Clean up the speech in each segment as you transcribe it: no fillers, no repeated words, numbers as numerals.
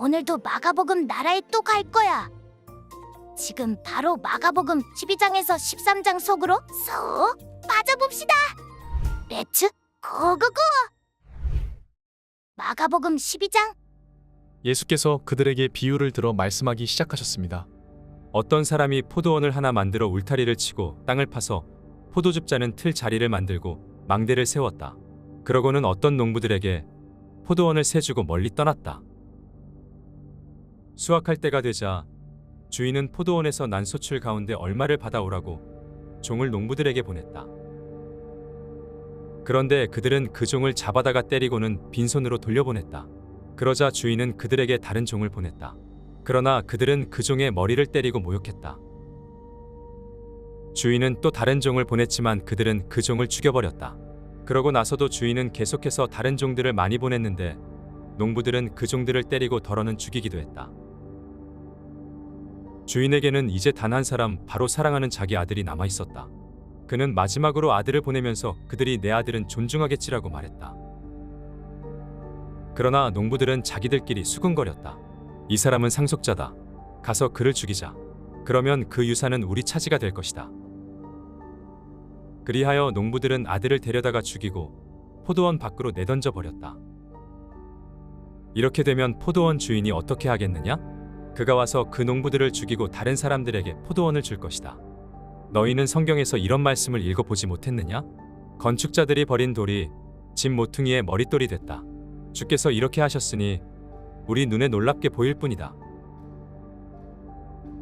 오늘도 마가복음 나라에 또 갈 거야. 지금 바로 마가복음 12장에서 13장 속으로 쏙 빠져봅시다. 렛츠 고고고! 마가복음 12장. 예수께서 그들에게 비유를 들어 말씀하기 시작하셨습니다. 어떤 사람이 포도원을 하나 만들어 울타리를 치고 땅을 파서 포도즙 짜는 틀 자리를 만들고 망대를 세웠다. 그러고는 어떤 농부들에게 포도원을 세주고 멀리 떠났다. 수확할 때가 되자 주인은 포도원에서 난 소출 가운데 얼마를 받아오라고 종을 농부들에게 보냈다. 그런데 그들은 그 종을 잡아다가 때리고는 빈손으로 돌려보냈다. 그러자 주인은 그들에게 다른 종을 보냈다. 그러나 그들은 그 종의 머리를 때리고 모욕했다. 주인은 또 다른 종을 보냈지만 그들은 그 종을 죽여버렸다. 그러고 나서도 주인은 계속해서 다른 종들을 많이 보냈는데 농부들은 그 종들을 때리고 덜어는 죽이기도 했다. 주인에게는 이제 단 한 사람, 바로 사랑하는 자기 아들이 남아 있었다. 그는 마지막으로 아들을 보내면서 그들이 내 아들은 존중하겠지라고 말했다. 그러나 농부들은 자기들끼리 수군거렸다. 이 사람은 상속자다. 가서 그를 죽이자. 그러면 그 유산은 우리 차지가 될 것이다. 그리하여 농부들은 아들을 데려다가 죽이고 포도원 밖으로 내던져 버렸다. 이렇게 되면 포도원 주인이 어떻게 하겠느냐? 그가 와서 그 농부들을 죽이고 다른 사람들에게 포도원을 줄 것이다. 너희는 성경에서 이런 말씀을 읽어보지 못했느냐? 건축자들이 버린 돌이 집 모퉁이의 머릿돌이 됐다. 주께서 이렇게 하셨으니 우리 눈에 놀랍게 보일 뿐이다.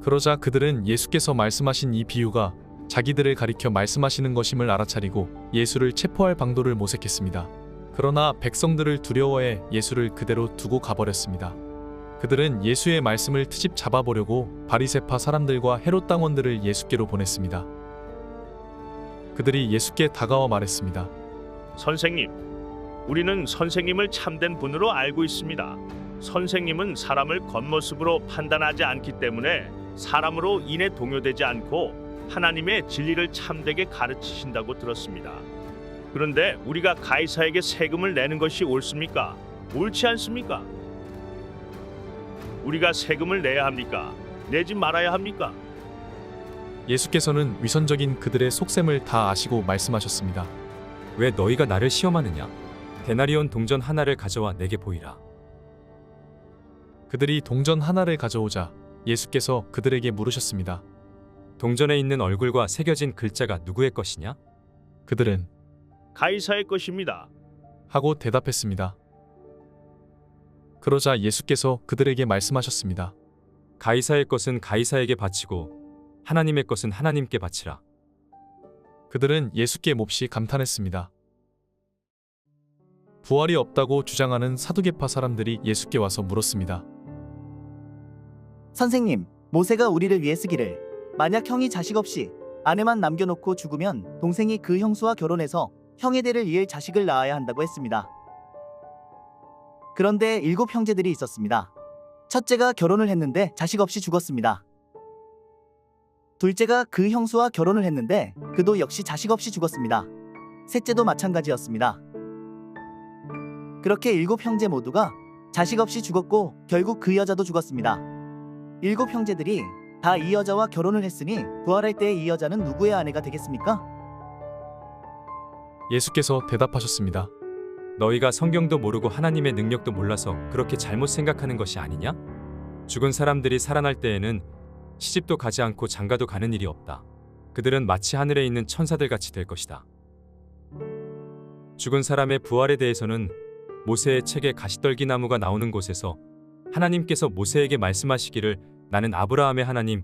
그러자 그들은 예수께서 말씀하신 이 비유가 자기들을 가리켜 말씀하시는 것임을 알아차리고 예수를 체포할 방도를 모색했습니다. 그러나 백성들을 두려워해 예수를 그대로 두고 가버렸습니다. 그들은 예수의 말씀을 트집 잡아보려고 바리새파 사람들과 헤롯 당원들을 예수께로 보냈습니다. 그들이 예수께 다가와 말했습니다. 선생님, 우리는 선생님을 참된 분으로 알고 있습니다. 선생님은 사람을 겉모습으로 판단하지 않기 때문에 사람으로 인해 동요되지 않고 하나님의 진리를 참되게 가르치신다고 들었습니다. 그런데 우리가 가이사에게 세금을 내는 것이 옳습니까? 옳지 않습니까? 우리가 세금을 내야 합니까? 내지 말아야 합니까? 예수께서는 위선적인 그들의 속셈을 다 아시고 말씀하셨습니다. 왜 너희가 나를 시험하느냐? 데나리온 동전 하나를 가져와 내게 보이라. 그들이 동전 하나를 가져오자 예수께서 그들에게 물으셨습니다. 동전에 있는 얼굴과 새겨진 글자가 누구의 것이냐? 그들은 가이사의 것입니다. 하고 대답했습니다. 그러자 예수께서 그들에게 말씀하셨습니다. 가이사의 것은 가이사에게 바치고 하나님의 것은 하나님께 바치라. 그들은 예수께 몹시 감탄했습니다. 부활이 없다고 주장하는 사두개파 사람들이 예수께 와서 물었습니다. 선생님, 모세가 우리를 위해 쓰기를 만약 형이 자식 없이 아내만 남겨놓고 죽으면 동생이 그 형수와 결혼해서 형의 대를 이을 자식을 낳아야 한다고 했습니다. 그런데 7 형제들이 있었습니다. 첫째가 결혼을 했는데 자식 없이 죽었습니다. 둘째가 그 형수와 결혼을 했는데 그도 역시 자식 없이 죽었습니다. 셋째도 마찬가지였습니다. 그렇게 7 형제 모두가 자식 없이 죽었고 결국 그 여자도 죽었습니다. 7 형제들이 다 이 여자와 결혼을 했으니 부활할 때 이 여자는 누구의 아내가 되겠습니까? 예수께서 대답하셨습니다. 너희가 성경도 모르고 하나님의 능력도 몰라서 그렇게 잘못 생각하는 것이 아니냐? 죽은 사람들이 살아날 때에는 시집도 가지 않고 장가도 가는 일이 없다. 그들은 마치 하늘에 있는 천사들 같이 될 것이다. 죽은 사람의 부활에 대해서는 모세의 책에 가시떨기 나무가 나오는 곳에서 하나님께서 모세에게 말씀하시기를 나는 아브라함의 하나님,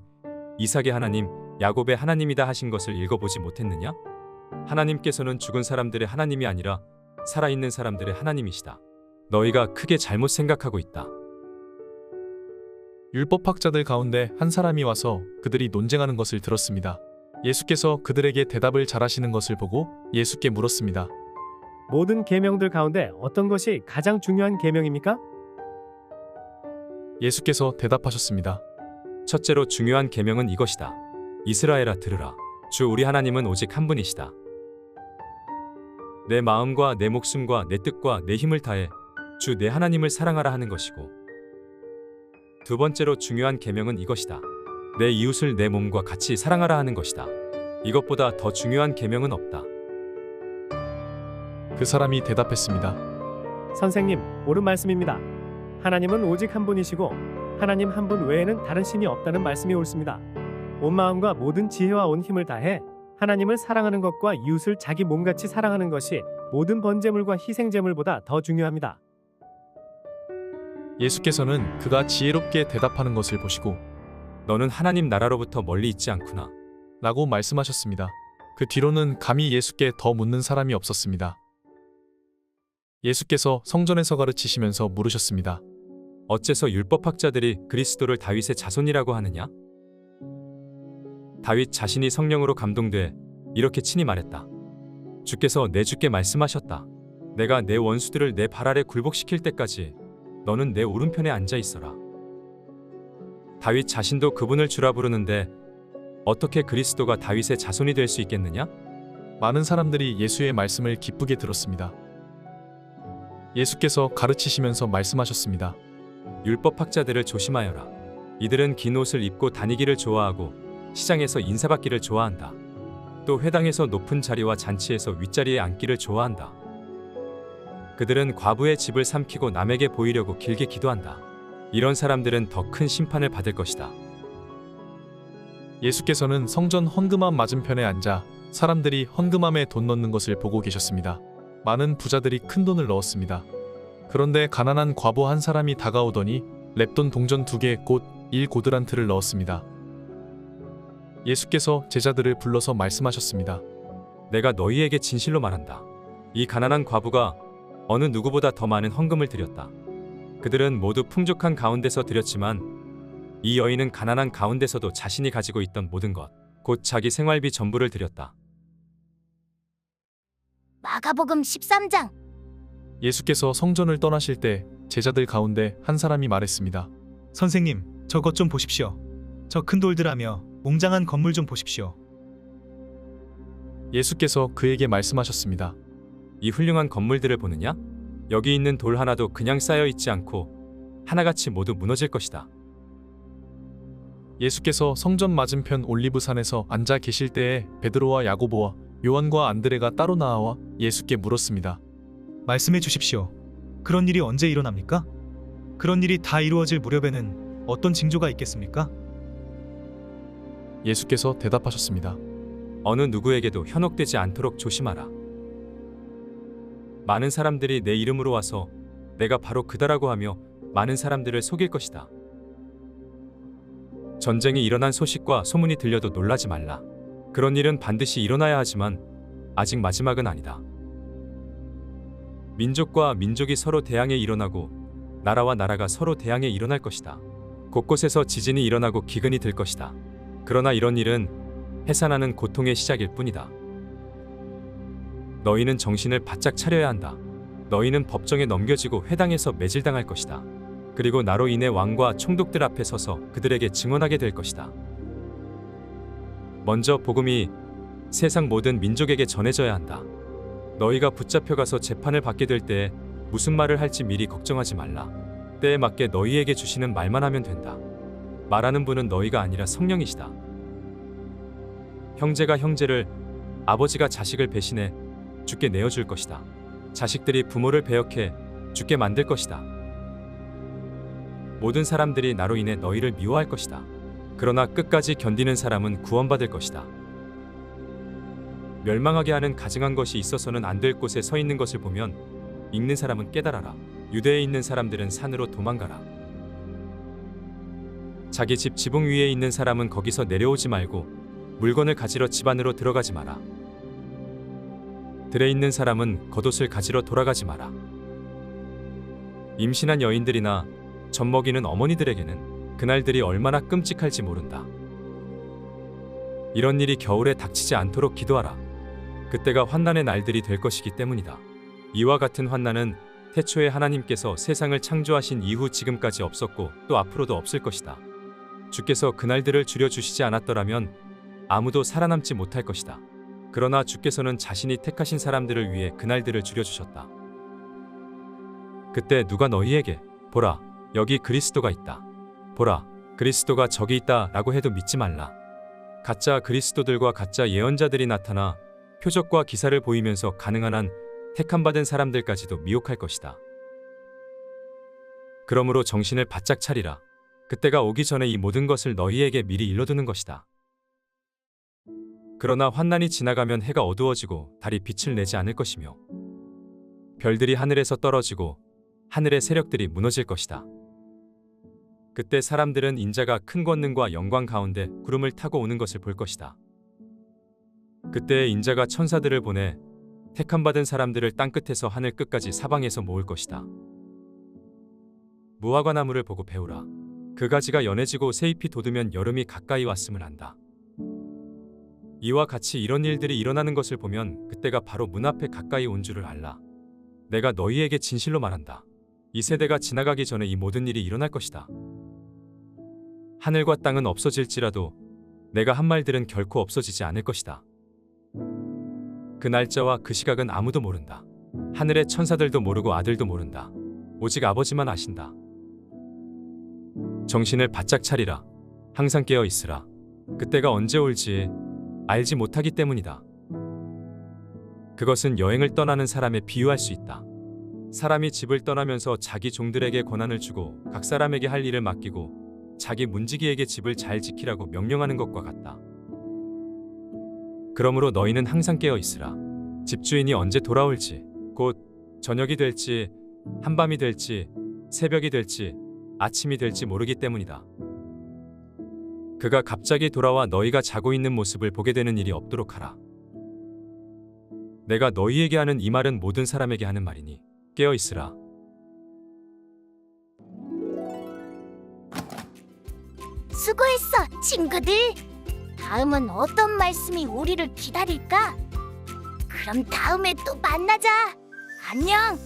이삭의 하나님, 야곱의 하나님이다 하신 것을 읽어보지 못했느냐? 하나님께서는 죽은 사람들의 하나님이 아니라 살아있는 사람들의 하나님이시다. 너희가 크게 잘못 생각하고 있다. 율법학자들 가운데 한 사람이 와서 그들이 논쟁하는 것을 들었습니다. 예수께서 그들에게 대답을 잘하시는 것을 보고 예수께 물었습니다. 모든 계명들 가운데 어떤 것이 가장 중요한 계명입니까? 예수께서 대답하셨습니다. 첫째로 중요한 계명은 이것이다. 이스라엘아 들으라. 주 우리 하나님은 오직 한 분이시다. 내 마음과 내 목숨과 내 뜻과 내 힘을 다해 주 내 하나님을 사랑하라 하는 것이고 두 번째로 중요한 계명은 이것이다. 내 이웃을 내 몸과 같이 사랑하라 하는 것이다. 이것보다 더 중요한 계명은 없다. 그 사람이 대답했습니다. 선생님, 옳은 말씀입니다. 하나님은 오직 한 분이시고 하나님 한 분 외에는 다른 신이 없다는 말씀이 옳습니다. 온 마음과 모든 지혜와 온 힘을 다해 하나님을 사랑하는 것과 이웃을 자기 몸같이 사랑하는 것이 모든 번제물과 희생제물보다 더 중요합니다. 예수께서는 그가 지혜롭게 대답하는 것을 보시고 너는 하나님 나라로부터 멀리 있지 않구나. 라고 말씀하셨습니다. 그 뒤로는 감히 예수께 더 묻는 사람이 없었습니다. 예수께서 성전에서 가르치시면서 물으셨습니다. 어째서 율법학자들이 그리스도를 다윗의 자손이라고 하느냐? 다윗 자신이 성령으로 감동돼 이렇게 친히 말했다. 주께서 내 주께 말씀하셨다. 내가 내 원수들을 내 발 아래 굴복시킬 때까지 너는 내 오른편에 앉아 있어라. 다윗 자신도 그분을 주라 부르는데 어떻게 그리스도가 다윗의 자손이 될 수 있겠느냐? 많은 사람들이 예수의 말씀을 기쁘게 들었습니다. 예수께서 가르치시면서 말씀하셨습니다. 율법학자들을 조심하여라. 이들은 긴 옷을 입고 다니기를 좋아하고 시장에서 인사받기를 좋아한다. 또 회당에서 높은 자리와 잔치에서 윗자리에 앉기를 좋아한다. 그들은 과부의 집을 삼키고 남에게 보이려고 길게 기도한다. 이런 사람들은 더 큰 심판을 받을 것이다. 예수께서는 성전 헌금함 맞은편에 앉아 사람들이 헌금함에 돈 넣는 것을 보고 계셨습니다. 많은 부자들이 큰 돈을 넣었습니다. 그런데 가난한 과부 한 사람이 다가오더니 렙돈 동전 2개 곧 1고드란트를 넣었습니다. 예수께서 제자들을 불러서 말씀하셨습니다. 내가 너희에게 진실로 말한다. 이 가난한 과부가 어느 누구보다 더 많은 헌금을 드렸다. 그들은 모두 풍족한 가운데서 드렸지만 이 여인은 가난한 가운데서도 자신이 가지고 있던 모든 것, 곧 자기 생활비 전부를 드렸다. 마가복음 13장. 예수께서 성전을 떠나실 때 제자들 가운데 한 사람이 말했습니다. 선생님, 저것 좀 보십시오. 저 큰 돌들하며 웅장한 건물 좀 보십시오. 예수께서 그에게 말씀하셨습니다. 이 훌륭한 건물들을 보느냐? 여기 있는 돌 하나도 그냥 쌓여 있지 않고 하나같이 모두 무너질 것이다. 예수께서 성전 맞은편 올리브산에서 앉아 계실 때에 베드로와 야고보와 요한과 안드레가 따로 나와 예수께 물었습니다. 말씀해 주십시오. 그런 일이 언제 일어납니까? 그런 일이 다 이루어질 무렵에는 어떤 징조가 있겠습니까? 예수께서 대답하셨습니다. 어느 누구에게도 현혹되지 않도록 조심하라. 많은 사람들이 내 이름으로 와서 내가 바로 그다라고 하며 많은 사람들을 속일 것이다. 전쟁이 일어난 소식과 소문이 들려도 놀라지 말라. 그런 일은 반드시 일어나야 하지만 아직 마지막은 아니다. 민족과 민족이 서로 대항해 일어나고 나라와 나라가 서로 대항해 일어날 것이다. 곳곳에서 지진이 일어나고 기근이 들 것이다. 그러나 이런 일은 해산하는 고통의 시작일 뿐이다. 너희는 정신을 바짝 차려야 한다. 너희는 법정에 넘겨지고 회당에서 매질당할 것이다. 그리고 나로 인해 왕과 총독들 앞에 서서 그들에게 증언하게 될 것이다. 먼저 복음이 세상 모든 민족에게 전해져야 한다. 너희가 붙잡혀가서 재판을 받게 될 때에 무슨 말을 할지 미리 걱정하지 말라. 때에 맞게 너희에게 주시는 말만 하면 된다. 말하는 분은 너희가 아니라 성령이시다. 형제가 형제를, 아버지가 자식을 배신해 죽게 내어줄 것이다. 자식들이 부모를 배역해 죽게 만들 것이다. 모든 사람들이 나로 인해 너희를 미워할 것이다. 그러나 끝까지 견디는 사람은 구원받을 것이다. 멸망하게 하는 가증한 것이 있어서는 안 될 곳에 서 있는 것을 보면 읽는 사람은 깨달아라. 유대에 있는 사람들은 산으로 도망가라. 자기 집 지붕 위에 있는 사람은 거기서 내려오지 말고 물건을 가지러 집 안으로 들어가지 마라. 들에 있는 사람은 겉옷을 가지러 돌아가지 마라. 임신한 여인들이나 젖먹이는 어머니들에게는 그날들이 얼마나 끔찍할지 모른다. 이런 일이 겨울에 닥치지 않도록 기도하라. 그때가 환난의 날들이 될 것이기 때문이다. 이와 같은 환난은 태초에 하나님께서 세상을 창조하신 이후 지금까지 없었고 또 앞으로도 없을 것이다. 주께서 그날들을 줄여주시지 않았더라면 아무도 살아남지 못할 것이다. 그러나 주께서는 자신이 택하신 사람들을 위해 그날들을 줄여주셨다. 그때 누가 너희에게 보라, 여기 그리스도가 있다. 보라, 그리스도가 저기 있다라고 해도 믿지 말라. 가짜 그리스도들과 가짜 예언자들이 나타나 표적과 기사를 보이면서 가능한 한 택함받은 사람들까지도 미혹할 것이다. 그러므로 정신을 바짝 차리라. 그때가 오기 전에 이 모든 것을 너희에게 미리 일러두는 것이다. 그러나 환난이 지나가면 해가 어두워지고 달이 빛을 내지 않을 것이며 별들이 하늘에서 떨어지고 하늘의 세력들이 무너질 것이다. 그때 사람들은 인자가 큰 권능과 영광 가운데 구름을 타고 오는 것을 볼 것이다. 그때 인자가 천사들을 보내 택함받은 사람들을 땅끝에서 하늘 끝까지 사방에서 모을 것이다. 무화과 나무를 보고 배우라. 그 가지가 연해지고 새잎이 돋으면 여름이 가까이 왔음을 안다. 이와 같이 이런 일들이 일어나는 것을 보면 그때가 바로 문 앞에 가까이 온 줄을 알라. 내가 너희에게 진실로 말한다. 이 세대가 지나가기 전에 이 모든 일이 일어날 것이다. 하늘과 땅은 없어질지라도 내가 한 말들은 결코 없어지지 않을 것이다. 그 날짜와 그 시각은 아무도 모른다. 하늘의 천사들도 모르고 아들도 모른다. 오직 아버지만 아신다. 정신을 바짝 차리라. 항상 깨어 있으라. 그때가 언제 올지 알지 못하기 때문이다. 그것은 여행을 떠나는 사람에 비유할 수 있다. 사람이 집을 떠나면서 자기 종들에게 권한을 주고 각 사람에게 할 일을 맡기고 자기 문지기에게 집을 잘 지키라고 명령하는 것과 같다. 그러므로 너희는 항상 깨어 있으라. 집주인이 언제 돌아올지, 곧 저녁이 될지, 한밤이 될지, 새벽이 될지, 아침이 될지 모르기 때문이다. 그가 갑자기 돌아와 너희가 자고 있는 모습을 보게 되는 일이 없도록 하라. 내가 너희에게 하는 이 말은 모든 사람에게 하는 말이니 깨어 있으라. 수고했어, 친구들. 다음은 어떤 말씀이 우리를 기다릴까? 그럼 다음에 또 만나자. 안녕.